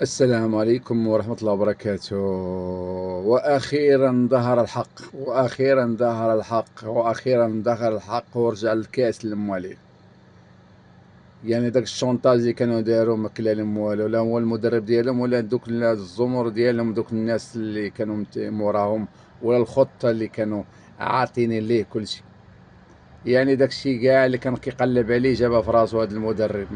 السلام عليكم ورحمة الله وبركاته. وأخيرا ظهر الحق، وأخيرا ظهر الحق، وأخيرا ظهر الحق، ورجع الكاس للموالي. يعني داك الشونطاج اللي كانوا داروا ما كلالهم والو، لا هو المدرب ديالهم ولا دوك الزمر ديالهم، دوك الناس اللي كانوا موراهم، ولا الخطة اللي كانوا عاطين ليه كلشي. يعني داكشي كاع اللي كان كيقلب عليه جابها في راسو هذا المدرب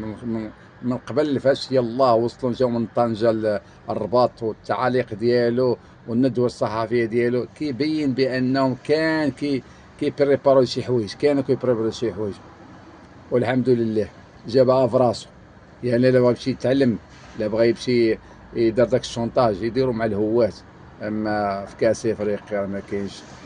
من قبل فاش يلاه وصلوا جاو من طنجة الرباط، والتعاليق ديالو والندوة الصحفية ديالو كيبين بأنهم كان كيبريبارو شي حوايج، كانوا كيبريبارو شي حوايج، والحمد لله جابها في راسو. يعني لا بغا يمشي يتعلم، لا بغا يمشي يدير داك الشونطاج يديرو مع الهوات. اما في كاس افريقيا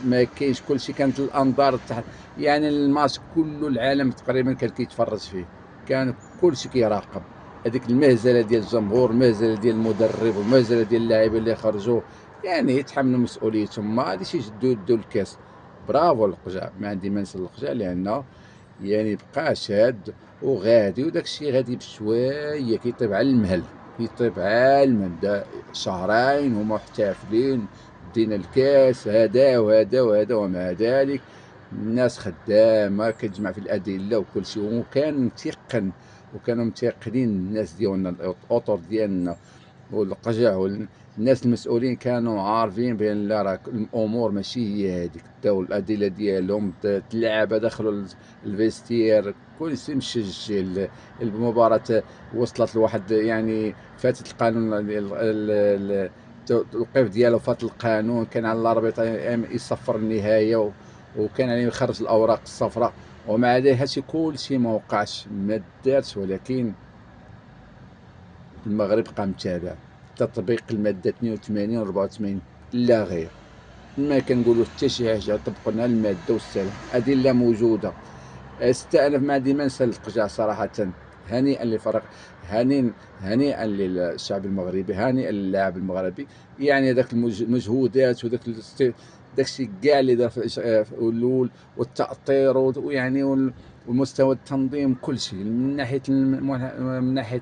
ما كاينش كلشي كانت الانظار تحت. يعني الماتش كله العالم تقريبا كان كيتفرج فيه، كان كلشي كيراقب هذيك المهزله ديال الجمهور، المهزله ديال المدرب، والمهزله ديال اللاعبين اللي خرجوا. يعني يتحملوا مسؤوليتهم، ما غاديش يدوا الكاس. برافو القجع، ما عندي ما نسى القجع، لانه يعني بقى شاد وغادي، وداك الشيء غادي بشويه كيطيب على المهل، كيطيب على المهل. دا شهرين هما محتفلين، دينا الكاس هذا وهذا وهذا، ومع ذلك الناس خدامه كتجمع في الادله وكل شيء، وكان متيقن، وكانوا متيقنين الناس ديالنا الاطر ديالنا والقجع والناس المسؤولين كانوا عارفين بان لا راه الامور ماشي هي هذيك. داو الادله ديالهم، اللعابه دخلوا الفيستير، كلشي مشجع. المباراه وصلت لواحد، يعني فاتت القانون التوقيف ديالو، فات القانون، كان على الاربطه يصفر النهايه، وكان عليه يخرج الاوراق الصفراء. ومع ذلك هادشي كلشي ما وقعش، ما دارش. ولكن المغرب بقى متابع تطبيق المادة 82 و 84 لا غير. ما كنقولوا حتى شي حاجة، طبقوا لنا المادة والسلام، أدلة موجودة. استأنف مع ديما نسى القجع صراحة. هنيئا لفرق، هنيئا للشعب المغربي، هنيئا للاعب المغربي. يعني ذاك المجهودات وذاك داكشي كاع اللي دار في الأول، والتأطير، ويعني والمستوى التنظيم، كل شيء من ناحية من ناحية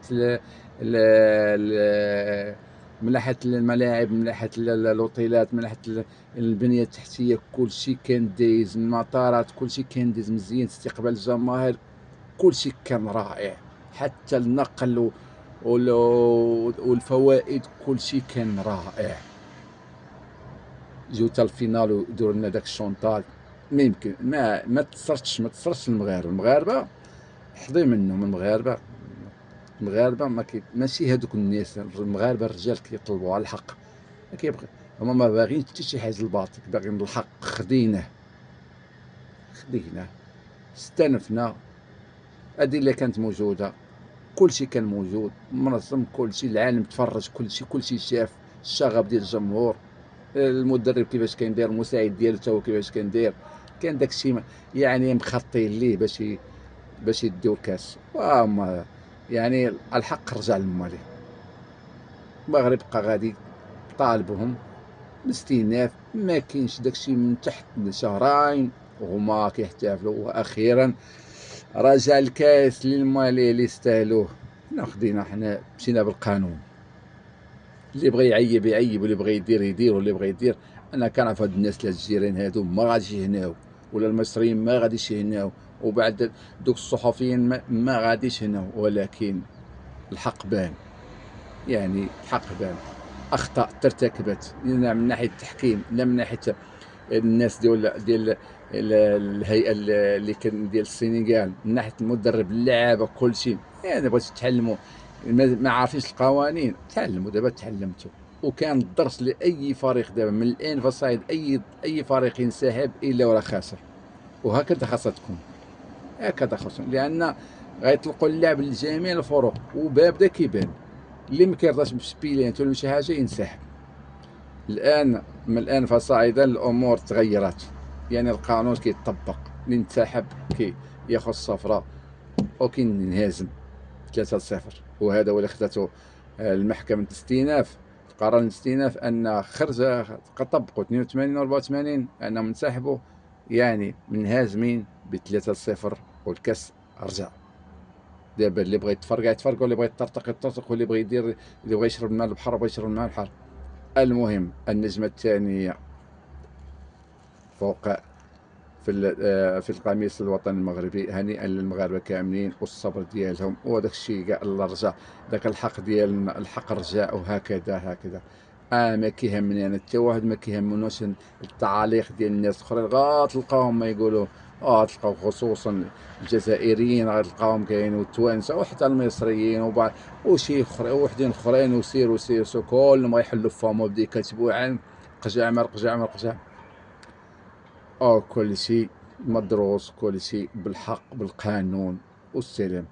من ناحية الملاعب، من ناحية الأوتيلات، من ناحية البنية التحتية، كل شيء كان دايز، المطارات كل شيء كان دايز مزيان، استقبال الجماهير كل شيء كان رائع، حتى النقل والفوائد كل شيء كان رائع. جيو تا الفينال وديروا لنا داك الشونطاج، ما يمكن، ما تصرتش المغاربه حظي منهم. المغاربه ماشي هذوك الناس، المغاربه الرجال كيطلبوا على الحق، ما كيبغي، هما ما باغيين حتى شي حاجه الباطل، باغيين الحق. خديناه استنفنا، الادله كانت موجوده، كلشي كان موجود منظم، كلشي العالم تفرج، كلشي شاف الشغب ديال الجمهور، المدرب كيفاش كان داير، المساعد ديالو تا هو كيفاش كان داير. كان داكشي يعني مخططين ليه باش يديو الكاس. وما يعني الحق رجع للمالي. المغرب بقى غادي طالبهم باستئناف، ما كاينش داكشي من تحت شهرين وهما كيحتفلوا. واخيرا رجع الكاس للمالي اللي يستاهلوه. حنا خدينا، حنا مشينا بالقانون، اللي بغى يعيب يعيب، واللي بغى يدير يدير، واللي بغى يدير. انا كنعرف هاد الناس الجيران هادو ما غاديش يهناو، ولا المصريين ما غاديش يهناو، وبعد دوك الصحفيين ما غاديش يهناو. ولكن الحق بان، يعني الحق بان. اخطاء ترتكبت، لا من ناحيه التحكيم، لا من ناحيه الناس ديال الهيئه اللي كان ديال السينغال، من ناحيه المدرب، اللعابه، كل شيء. يعني بغيتو تتعلموا، ما عارفينش القوانين، تعلموا دابا، تعلمتوا. وكان الدرس لاي فريق دابا من الان فصاعد، اي فريق ينسحب الا وراه خاسر. وهكذا خاصها تكون، هكذا خاصة، لان غيطلقوا اللعب لجميع الفرق، وباب دا كيبان اللي ما كيرضاش بسبيلينت ولا شي حاجه ينسحب. الان من الان فصاعدا الامور تغيرات، يعني القانون كيطبق، اللي انسحب كي ياخذ الصفراء وكينهزم 3-0. وهذا هو اللي خدته المحكمة الاستئناف، قرار الاستئناف، ان خرج طبقوا 82 و 84 انهم انسحبوا، يعني منهزمين ب 3-0، والكاس رجع. دابا اللي بغى يتفرقع يتفرقع، واللي بغى يطرطق يطرطق، واللي بغى يدير، اللي بغى يشرب الماء البحر بغى يشرب الماء البحر. المهم النجمة الثانية فوق في القميص الوطني المغربي. هنيئا للمغاربه كاملين والصبر ديالهم، وهذاك الشيء كاع الله رجع، ذاك الحق ديالنا الحق رجع، وهكذا هكذا. ما كيهمني انا حتى واحد، ما كيهمنوش التعاليق ديال الناس الاخرين، غتلقاهم ما يقولوا. تلقاو خصوصا الجزائريين غتلقاهم كاين، والتوانسه وحتى المصريين وبعض وشي وحدين اخرين، وسير كلهم غيحلوا فمو بدا يكتبوا عن قجع مرق قجع مرق قجع. كل شيء مدروس، كل شيء بالحق بالقانون والسلام.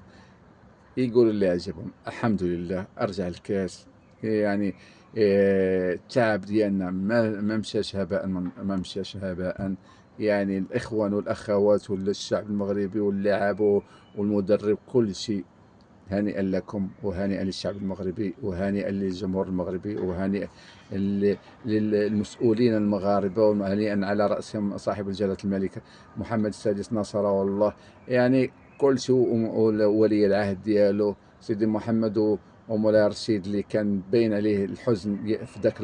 يقولوا اللي عجبهم الحمد لله. ارجع الكاس يعني. التعب ديالنا ما مشاش هباء، ما مشاش هباء. يعني الاخوان والاخوات والشعب المغربي واللاعب والمدرب كل شيء، هانئا لكم، وهانئا للشعب المغربي، وهانئا للجمهور المغربي، وهانئا للمسؤولين المغاربة، وهانئا على رأسهم صاحب الجلالة الملك محمد السادس نصره الله. يعني كل شيء، ولي العهد ديالو سيدي محمد ومولاي رشيد، اللي كان باين عليه الحزن في ذاك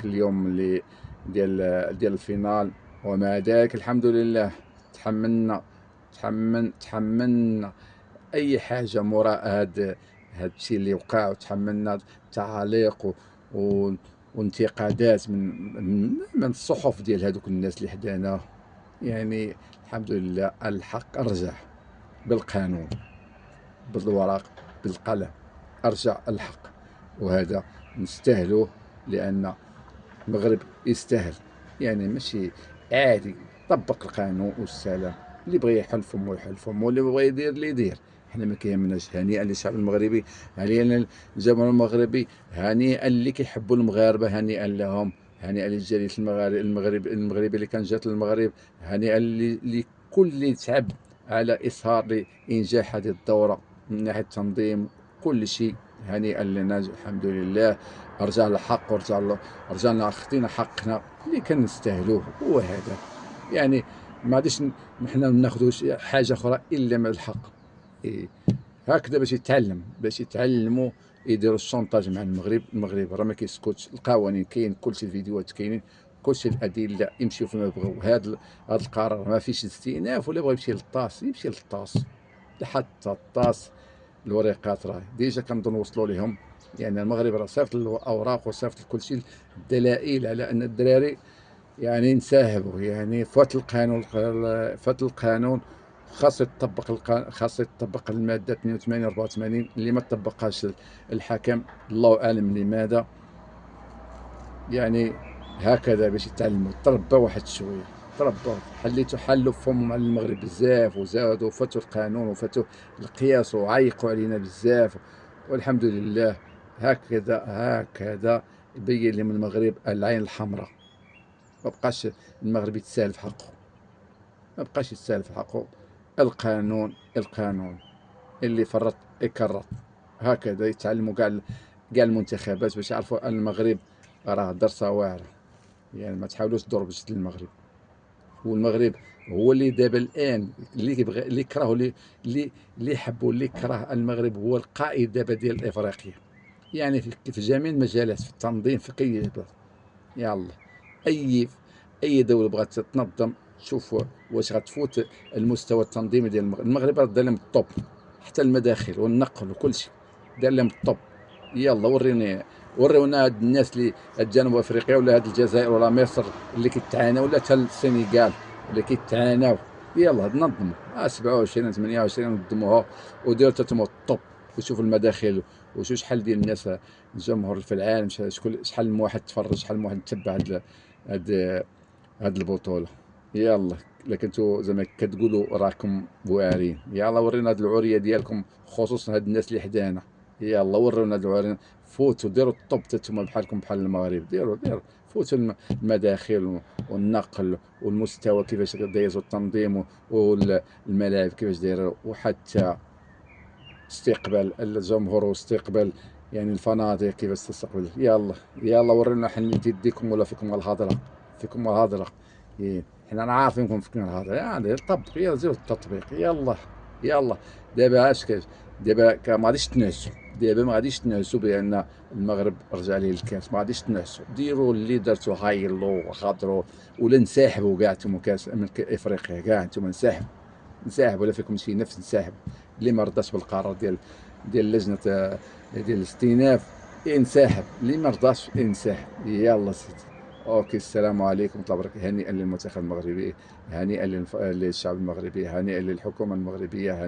اليوم اللي ديال الفينال. ومع ذلك الحمد لله تحملنا اي حاجه موراء هاد الشيء اللي وقع، وتحملنا تعاليق وانتقادات من الصحف ديال هذوك الناس اللي حدانا. يعني الحمد لله الحق رجع بالقانون، بالورق، بالقلم، ارجع الحق، وهذا نستاهلوه، لان المغرب يستاهل. يعني ماشي عادي، طبق القانون والسلام. اللي بغى يحل فمو يحل فمو، واللي بغى يدير اللي يدير. حنا ما كيهمناش. هنيئا للشعب المغربي، هنيئا للجمهور المغربي، هنيئا اللي كيحبوا المغاربه، هنيئا لهم، هنيئا للجاليه المغربي اللي كان جات للمغرب، هنيئا لكل اللي تعب على اصهار لانجاح هذه الدوره من ناحيه التنظيم كل شيء. هنيئا لنا الحمد لله. رجع الحق، رجعنا خدينا حقنا اللي كان نستاهلوه. هو هذا يعني. ما غاديش حنا ناخذوا حاجه اخرى الا من الحق. هكذا باش يتعلموا يديروا الشونطاج مع المغرب راه ما كيسكتش. القوانين كاين، كلشي الفيديوهات كاينين، كلشي الادله، يمشيو فيما بغاو. هذا القرار ما فيش استئناف، ولا بغى يمشي للطاس يمشي للطاس، حتى الطاس الوريقات راه ديجا كنظن وصلوا لهم. يعني المغرب راه صيفط الاوراق وصيفط كل شيء، الدلائل على ان الدراري يعني انسحبوا. يعني فات القانون. خاص يطبق الماده 82 84 اللي ما طبقهاش الحكم، الله اعلم لماذا. يعني هكذا باش يتعلموا. تربى واحد شويه، تربى. حلوا فمهم على المغرب بزاف، وزادوا فاتوا القانون وفاتوا القياس وعيقوا علينا بزاف، والحمد لله. هكذا يبين لهم المغرب العين الحمراء. ما بقاش المغرب يتسال في حقه، ما بقاش يتسال في حقه. القانون اللي فرط يكرط. هكذا يتعلموا كاع المنتخبات باش يعرفوا ان المغرب راه درسها واعره. يعني ما تحاولوش تضربوا بجد المغرب. والمغرب هو اللي دابا الان اللي يبغى، اللي يكرهوا، اللي يحبوا، اللي يكره المغرب هو القائد دابا ديال افريقيا. يعني في جميع المجالات، في التنظيم، في كل بلاد. يلا اي دوله بغات تنظم، شوف واش غتفوت المستوى التنظيمي ديال المغرب راه دار لهم الطوب، حتى المداخل والنقل وكل شيء دار لهم الطوب. يلا ورونا هاد الناس اللي جنوب افريقيا، ولا هاد الجزائر، ولا مصر اللي كيتعاناو، ولا حتى السنغال اللي كيتعاناو. يلا نظموا 27 28 نظموها، وديروا تتموا الطوب، وشوفوا المداخل، وشوف شحال ديال الناس، الجمهور في العالم، شحال من واحد تفرج، شحال من واحد تبع هاد هاد البطولة. يلا لكن انتو زعما كتقولوا راكم واعرين، يلا ورينا هاد العورية ديالكم، خصوصا هاد الناس اللي حدانا. يلا ورونا هاد العورية، فوتوا ديروا الطب نتوما بحالكم بحال المغرب. ديروا فوتوا المداخل والنقل والمستوى كيفاش دايزوا التنظيم، والملاعب كيفاش دايره، وحتى استقبال الجمهور واستقبال يعني الفنادق كيفاش تستقبل. يلا ورينا حنيت يديكم ولا فيكم الهضره، فيكم الهضره. حنا عارفينكم فيكم الهضره. يعني طبق، يلا زيروا التطبيق. يلا يلا. دابا اش كاين؟ دابا ما غاديش تنعسوا، دابا ما غاديش تنعسوا بان المغرب رجع ليه الكاس، ما غاديش تنعسوا. ديروا اللي درتوا، هايلوا وخاطروا، ولا انسحبوا كاع نتوما كاس من افريقيا، كاع نتوما انسحبوا، انسحبوا. ولا فيكم شي نفس انسحبوا. اللي ما رضاش بالقرار ديال لجنه ديال الاستئناف ينسحب، اللي ما رضاش ينسحب. يلا سيدي. اوكي، السلام عليكم ورحمه الله وبركاته. هنيئا للمنتخب المغربي، هنيئا للشعب المغربي، هنيئا للحكومه المغربيه،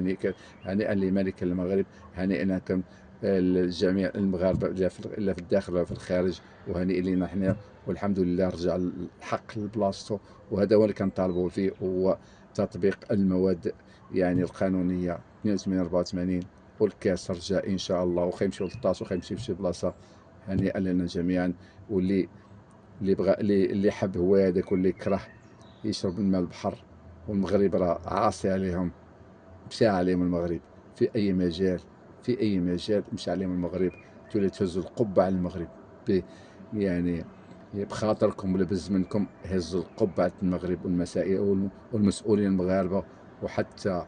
هنيئا لملك المغرب، هنيئا لكم الجميع المغاربه، لا في الداخل ولا في الخارج، وهنيئا لنا حنا. والحمد لله رجع الحق لبلاصتو. وهذا هو اللي كنطالبوا فيه، هو تطبيق المواد يعني القانونيه 82 84، والكاس رجع ان شاء الله. وخا يمشيو للطاس، وخا يمشي في شي بلاصه. هنيئا لنا جميعا. واللي بغى، اللي حب هو هذاك، واللي كره يشرب من ماء البحر. والمغرب راه عاصي عليهم، مشى عليهم المغرب في اي مجال، في اي مجال مشى عليهم المغرب. تولي تهزوا القبه على المغرب، يعني بخاطركم ولا بزمنكم هزوا القبه على المغرب والمسؤولين المغاربه. وحتى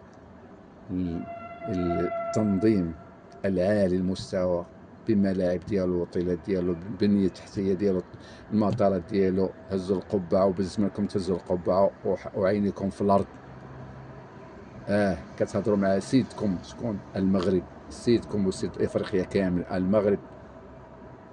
التنظيم العالي المستوى بالملاعب ديالو، الوطيلات ديالو، البنيه التحتيه ديالو، المطارات ديالو، هزوا القبعه. وبزمنكم تهزوا القبعه وعينيكم في الارض. كتهضروا مع سيدكم شكون؟ المغرب. سيدكم وسيد افريقيا كامل، المغرب.